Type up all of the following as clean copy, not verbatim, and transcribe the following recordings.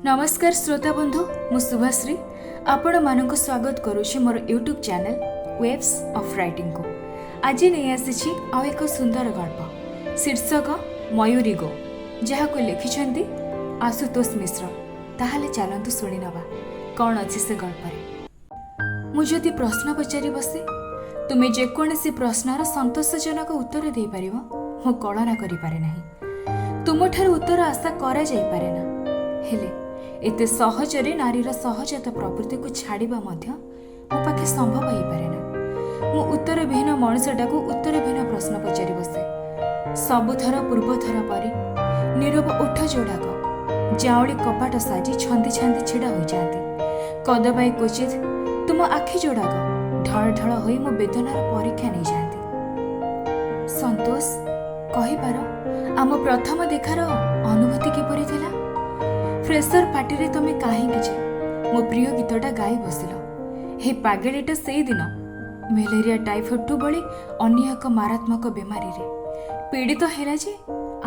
नमस्कार श्रोता बंधु मु शुभश्री आपण मानक स्वागत करुछि मोर YouTube channel waves of writing को। आज नहीं आसी आ एक सुंदर गल्प शीर्षक मयूरी गो जहाँ को लिखिछंती आशुतोष मिश्र। ताहले चलंतु सुनी नबा कौन अच्छी से गल्प। मु जदि प्रश्न पचारि बसे तुमे जेकोसी प्रश्नर संतोषजनक उत्तर दे परिबो मु कल्पना करि पारे नाही। तुमठार उत्तर आशा करा जाई पारे ना, हेले एते सहजरे नारीर सहजात प्रवृत्ति को छाड़िबा मध्य मो पाखे संभव हो पारे ना। मु उत्तर विहीन मनुष्यटाକୁ उत्तर विहीन प्रश्न पचारि बसे। सबुथर पूर्वथर परी नीरव ओठ जोड़ाक जाऊली कपाट साजी छंदी छांदी छिड़ा हो जाती। कदबाई क्वचित तुम आखि जोड़ाक ढल ढल होई मो वेदनार परीक्षा नहीं जाती। संतोष कहिपार आम प्रथम देखार अनुभूति किपरि थिला? फ्रेशर पार्टी रे तमे काहेकि जे मो प्रिय गीतटा गाई बसिल। हे पागेलीटा सेई दिन मलेरिया टाइफॉइड बड़ी अन्य एक मारात्मक बेमारी रे पीड़ित हेला जे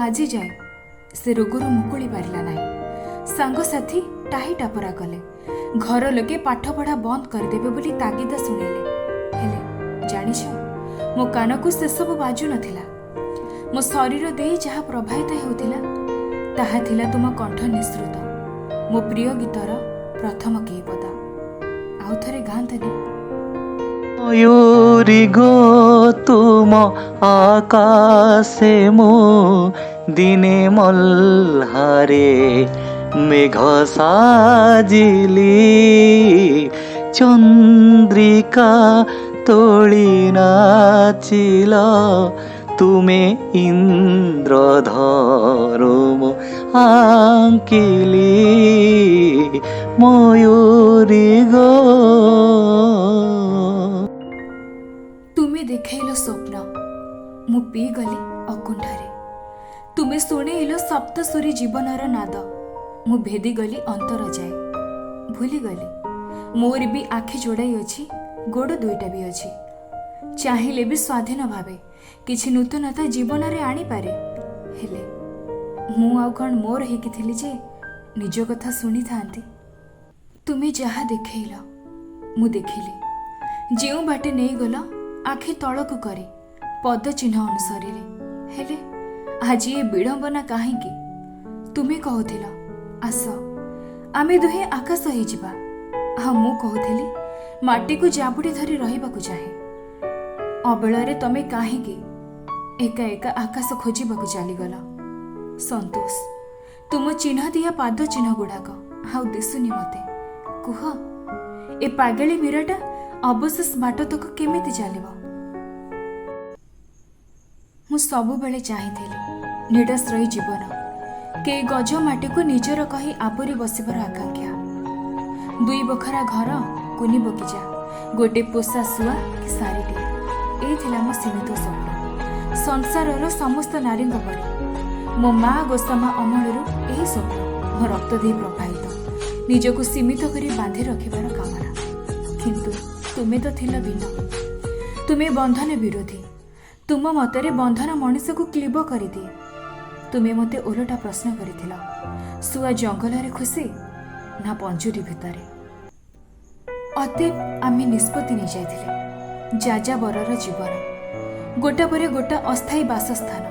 आज जाए से रोगरू मुकुली पारिला नाही। सांगसाथी टाही टापरा कले, घर लोके पाठ पढ़ा बंद करदेबे बोली तागिदा सुनेले। हेले जानिछ मो कानकु से सब बाजू नथिला। मो शरीर दे जहा प्रभावित हेउथिला ताहा थिला तुम कंठ निसृत मो प्रिय गीतर प्रथम केही पदा। आउ थरे गांतनी मयूरी गो तुम आकाशे मो दिने मल्हारे मेघ साजिली चंद्रिका तोली नाचिल तुमे इंद्रधरो आंकिली मयूरी गो। तुमे देखैलो स्वप्न मु पी गली अकुंठरे। तुमे शुणेइलो सप्तसुरी जीवनर नाद मु भेदी गली अंतर जाए। भूली गली मोर भी आखि जोड़ाई अछि, गोड़ दुईटा भी अछि। चाहिए भी स्वाधीन भावे किछि नूतनता जीवन रे आनी पारे। हेले मु आउ कौन मोर हेकि थिली जे निज कथा सुनी थांती। तुमे जहा देखैल मु देखिली, जेउ बाटे नहीं गल आखि तलकु करे पद चिन्ह अनुसारे। हेले आज ये विडंबना काहेकि? तुमे कहथिल आस आमे दुहे आकाश हो जिबा। हाँ मु कहथिली माटी को जाबुड़ी धरी रहिबाकु चाहे। अबेଳରେ तमे काहेकि एका एका आकाश खोजिबाकु चलीगल? संतोष तुम चिन्ह दिया पाद चिन्ह गुड़ाक हाउ दिसुनी मते। कुह ए पागेली मीराटा अवशेष बाट तक केमिति चलिबो? मु सबु बेले चाहिथिली निडाश्रयी जीवन के गज माटी को निजर कही आबरी बसिबार आकांक्षा। दुई बखरा घर कुनी बगीचा गोटे पोषा शुआ कि सारीटे ए थिला मो सीमित स्वप्न। संसारर समस्त नारी परी मो माँ गोसामा अमलरू यही स्वप्न मो रक्त दे प्रभावित निजको सीमित करी बांधि रखिबार कामना। किंतु तुमे तो थिल भिन्न। तुमे बंधन विरोधी। तुम मतरे बंधन मनुष्य को क्लीब कर दिए। तुमे मते ओलटा प्रश्न करिथिल शुआ जंगल रे खुशी ना पंजुरी भितरे। अतएव आमे निष्पत्ति नहीं जाइथिले जाजाबरर जीवन गोटा परे गोटा अस्थायी बासस्थान।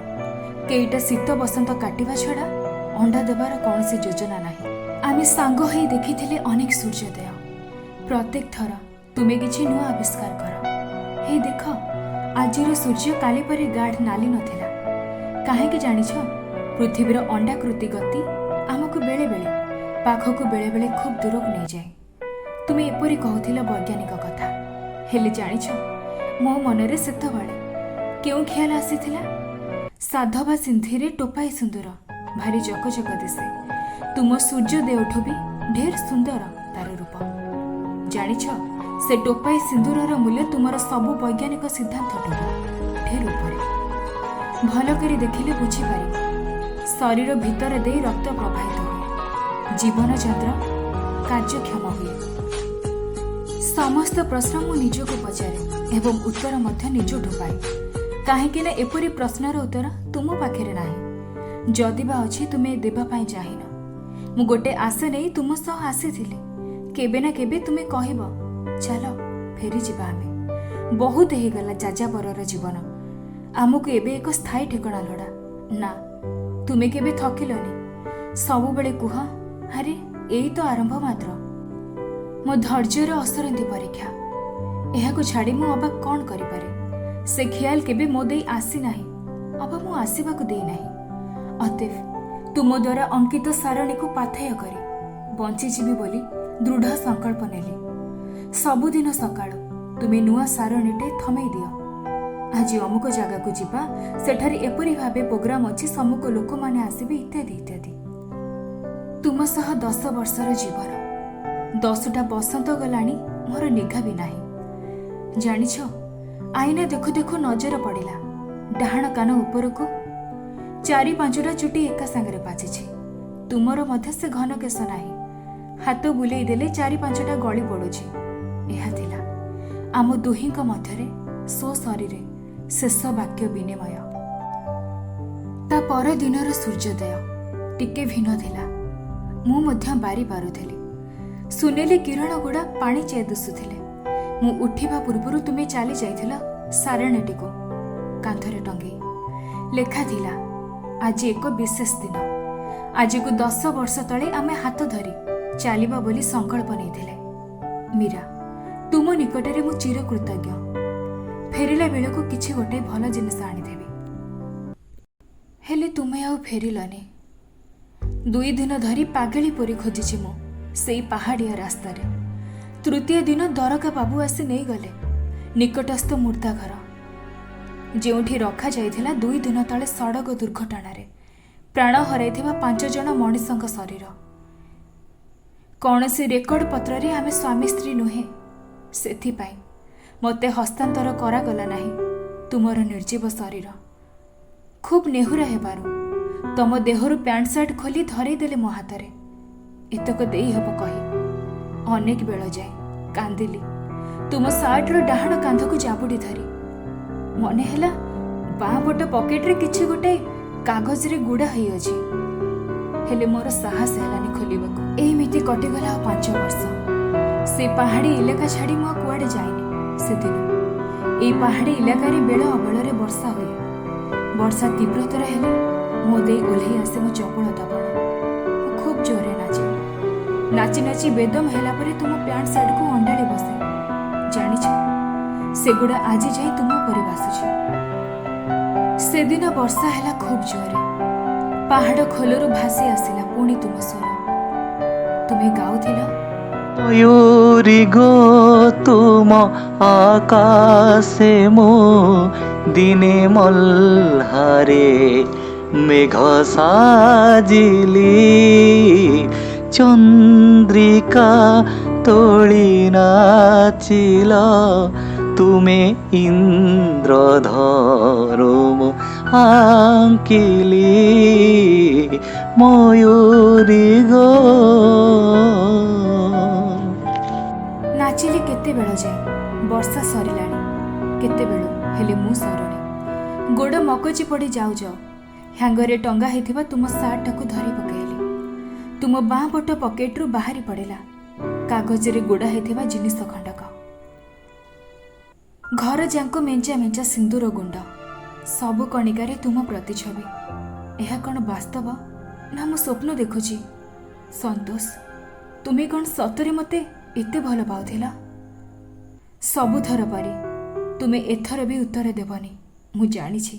केईटा शीत बसंत काटिबा छड़ा अंडा देवार कौन सी योजना नाही। आमे सांग होई देखिथिले अनेक सूर्योदय। प्रत्येक थर तुमे किछि नुआ आविष्कार कर। हे देख आजिर सूर्य काली परी गाढ़ नाली नथिला। काहेकि जानिछ पृथ्वीर अंडाकृति गति आमको बेले बेले पाखको बेले बेले खूब दूर को नहीं जाए। तुमे एपरी कहथिला वैज्ञानिक कथा। हेले जानिछ मो मनरे सेतबेले केउ ख्याल आसीथिला? साधवा सिंधीरे टोपाई सुंदर भारी जकजक दिसे। तुम सूर्य देउठो भी ढेर सुंदर तार रूप। जानिछ से टोपाई सिंदूरर मूल्य तुमर सबु वैज्ञानिक सिद्धांत ढेर ऊपर। भल करी देखिले बुझी पारि शरीर भीतर दे रक्त प्रवाहित हुए, जीवन चंद्र कार्यक्षम हुए। समस्त प्रश्न मु निजको पचारे एवं उत्तर मध्य निजठु पाए। काहेकि ना एपरी प्रश्नर उत्तर तुम पाखरे नाही। जदि बा अछि तुमे देबा पाई चाहिन ମୁଁ ଗୋଟେ ଆଶା ନେଇ ତୁମ ସହ ଆସିଥିଲି। କେବେ ନା କେବେ ତୁମେ କହିବ ଚାଲ ଫେରିଯିବା ଆମେ। ବହୁତ ହେଇଗଲା ଯାଯାବରର ଜୀବନ, ଆମକୁ ଏବେ ଏକ ସ୍ଥାୟୀ ଠିକଣା ଲୋଡ଼ା। ନା, ତୁମେ କେବେ ଥକିଲନି। ସବୁବେଳେ କୁହ ଆରେ ଏଇ ତ ଆରମ୍ଭ ମାତ୍ର। ମୋ ଧୈର୍ଯ୍ୟର ଅସରନ୍ତି ପରୀକ୍ଷା। ଏହାକୁ ଛାଡ଼ି ମୁଁ ଅବା କ'ଣ କରିପାରେ? ସେ ଖିଆଲ କେବେ ମୋ ଦେଇ ଆସିନାହିଁ, ଅବା ମୁଁ ଆସିବାକୁ ଦେଇନାହିଁ। ଅତୀବ ତୁମ ଦ୍ୱାରା ଅଙ୍କିତ ସାରଣୀକୁ ପାଥେୟ କରି ବଞ୍ଚିଯିବି ବୋଲି ଦୃଢ଼ ସଂକଳ୍ପ ନେଲି। ସବୁଦିନ ସକାଳୁ ତୁମେ ନୂଆ ସାରଣୀଟେ ଥମେଇ ଦିଅ। ଆଜି ଅମୁକ ଜାଗାକୁ ଯିବା, ସେଠାରେ ଏପରି ଭାବେ ପ୍ରୋଗ୍ରାମ ଅଛି, ସମ୍ମୁଖ ଲୋକମାନେ ଆସିବେ, ଇତ୍ୟାଦି ଇତ୍ୟାଦି। ତୁମ ସହ 10 ବର୍ଷର ଜୀବନ, 10ଟା ବସନ୍ତ ଗଲାଣି, ମୋର ନିଘା ବି ନାହିଁ। ଜାଣିଛ, ଆଇନା ଦେଖୁ ଦେଖୁ ନଜର ପଡ଼ିଲା ଡାହାଣ କାନ ଉପରକୁ। 4-5ଟା ଚୁଟି ଏକା ସାଙ୍ଗରେ ପାଚିଛି। ତୁମର ମଧ୍ୟ ସେ ଘନ କେଶ ନାହିଁ। ହାତ ବୁଲେଇ ଦେଲେ 4-5ଟା ଗଳି ପଡ଼ୁଛି। ଏହା ଥିଲା ଆମ ଦୁହିଁଙ୍କ ମଧ୍ୟରେ ସ୍ୱଶରୀରେ ଶେଷ ବାକ୍ୟ ବିନିମୟ। ତା ପରଦିନର ସୂର୍ଯ୍ୟୋଦୟ ଟିକେ ଭିନ୍ନ ଥିଲା। ମୁଁ ମଧ୍ୟ ବାରି ପାରୁଥିଲି। ସୁନେଲି କିରଣ ଗୁଡ଼ା ପାଣି ଚେଇ ଦିଶୁଥିଲେ। ମୁଁ ଉଠିବା ପୂର୍ବରୁ ତୁମେ ଚାଲି ଯାଇଥିଲ ସାରଣୀଟିକୁ କାନ୍ଥରେ ଟଙ୍ଗେଇ। ଲେଖା ଥିଲା ଆଜି ଏକ ବିଶେଷ ଦିନ। ଆଜିକୁ 10 ବର୍ଷ ତଳେ ଆମେ ହାତ ଧରି ଚାଲିବା ବୋଲି ସଂକଳ୍ପ ନେଇଥିଲେ। ମୀରା, ତୁମ ନିକଟରେ ମୁଁ ଚିରକୃତଜ୍ଞ। ଫେରିଲା ବେଳକୁ କିଛି ଗୋଟେ ଭଲ ଜିନିଷ ଆଣିଦେବି। ହେଲେ ତୁମେ ଆଉ ଫେରିଲନି। 2 ଦିନ ଧରି ପାଗଳି ପରି ଖୋଜିଛି ମୁଁ ସେଇ ପାହାଡ଼ିଆ ରାସ୍ତାରେ। ତୃତୀୟ ଦିନ ଦରକା ବାବୁ ଆସି ନେଇଗଲେ ନିକଟସ୍ଥ ମୁର୍ଦ୍ଦା ଘର, ଯେଉଁଠି ରଖାଯାଇଥିଲା 2 ଦିନ ତଳେ ସଡ଼କ ଦୁର୍ଘଟଣାରେ ପ୍ରାଣ ହରାଇଥିବା 5 ଜଣ ମଣିଷଙ୍କ ଶରୀର। କୌଣସି ରେକର୍ଡ ପତ୍ରରେ ଆମେ ସ୍ୱାମୀ ସ୍ତ୍ରୀ ନୁହେଁ, ସେଥିପାଇଁ ମୋତେ ହସ୍ତାନ୍ତର କରାଗଲା ନାହିଁ ତୁମର ନିର୍ଜୀବ ଶରୀର। ଖୁବ୍ ନେହୁରା ହେବାରୁ ତମ ଦେହରୁ ପ୍ୟାଣ୍ଟ ସାର୍ଟ ଖୋଲି ଧରେଇ ଦେଲେ ମୋ ହାତରେ। ଏତକ ଦେଇ ହେବ କହି ଅନେକ ବେଳ ଯାଏ କାନ୍ଦିଲି ତୁମ ସାର୍ଟର ଡାହାଣ କାନ୍ଧକୁ ଜାବୁଡ଼ି ଧରି। ମନେ ହେଲା ବାଁ ପଟ ପକେଟରେ କିଛି ଗୋଟେ କାଗଜରେ ଗୁଡ଼ା ହେଇଅଛି, ହେଲେ ମୋର ସାହସ ହେଲାନି ଖୋଲିବାକୁ। ଏମିତି କଟିଗଲା ଆଉ 5 ବର୍ଷ। ସେ ପାହାଡ଼ି ଇଲାକା ଛାଡ଼ି ମୁଁ କୁଆଡ଼େ ଯାଇନି। ସେଦିନ ଏଇ ପାହାଡ଼ି ଇଲାକାରେ ବେଳ ଅବେଳରେ ବର୍ଷା ହୁଏ। ବର୍ଷା ତୀବ୍ରତର ହେଲେ ମୋ ଦେଇ ଓହ୍ଲେଇ ଆସେ ମୋ ଚପଳ ଦବଣ। ମୁଁ ଖୁବ୍ ଜୋରରେ ନାଚିବି। ନାଚି ନାଚି ବେଦମ ହେଲା ପରେ ତୁମ ପ୍ୟାଣ୍ଟ ସାର୍ଟକୁ ଅଣ୍ଡାଳି ବସେ। ଜାଣିଛ, ସେଗୁଡ଼ା ଆଜି ଯାଇ ତୁମ ଉପରେ ବାସୁଛି। ସେଦିନ ବର୍ଷା ହେଲା ଖୁବ୍ ଜୋରରେ। ପାହାଡ଼ ଖୋଲରୁ ଭାସି ଆସିଲା ପୁଣି ତୁମ ସ୍ୱର। ତୁମେ ଗାଉଥିଲ ମୟୂରୀ গো তুম আকাশে মো দিনে মল্হারে মেঘ সাজিলি চন্দ্রিকা তোଳି নাচিল তুমে ইন্দ্রধরুম আঙ্কিলি ময়ূରୀ গো। ନାଚିଲି କେତେବେଳ ଯାଏ, ବର୍ଷା ସରିଲାଣି କେତେବେଳୁ, ହେଲେ ମୁଁ ସରୁନି। ଗୋଡ଼ ମକଚି ପଡ଼ି ଯାଉ ଯାଉ ହ୍ୟାଙ୍ଗରେ ଟଙ୍ଗା ହେଇଥିବା ତୁମ ସାର୍ଟଟାକୁ ଧରି ପକାଇଲି। ତୁମ ବାଁ ପଟ ପକେଟରୁ ବାହାରି ପଡ଼ିଲା କାଗଜରେ ଗୁଡ଼ା ହେଇଥିବା ଜିନିଷ ଖଣ୍ଡକ। ଘର ଯାଙ୍କ ମେଞ୍ଚା ମେଞ୍ଚା ସିନ୍ଦୁର ଗୁଣ୍ଡ, ସବୁ କଣିକାରେ ତୁମ ପ୍ରତିଛବି। ଏହା କ'ଣ ବାସ୍ତବ ନା ମୁଁ ସ୍ୱପ୍ନ ଦେଖୁଛି? ସନ୍ତୋଷ, ତୁମେ କ'ଣ ସତରେ ମୋତେ ଏତେ ଭଲ ପାଉଥିଲ? ସବୁଥର ପରି ତୁମେ ଏଥର ବି ଉତ୍ତର ଦେବନି, ମୁଁ ଜାଣିଛି।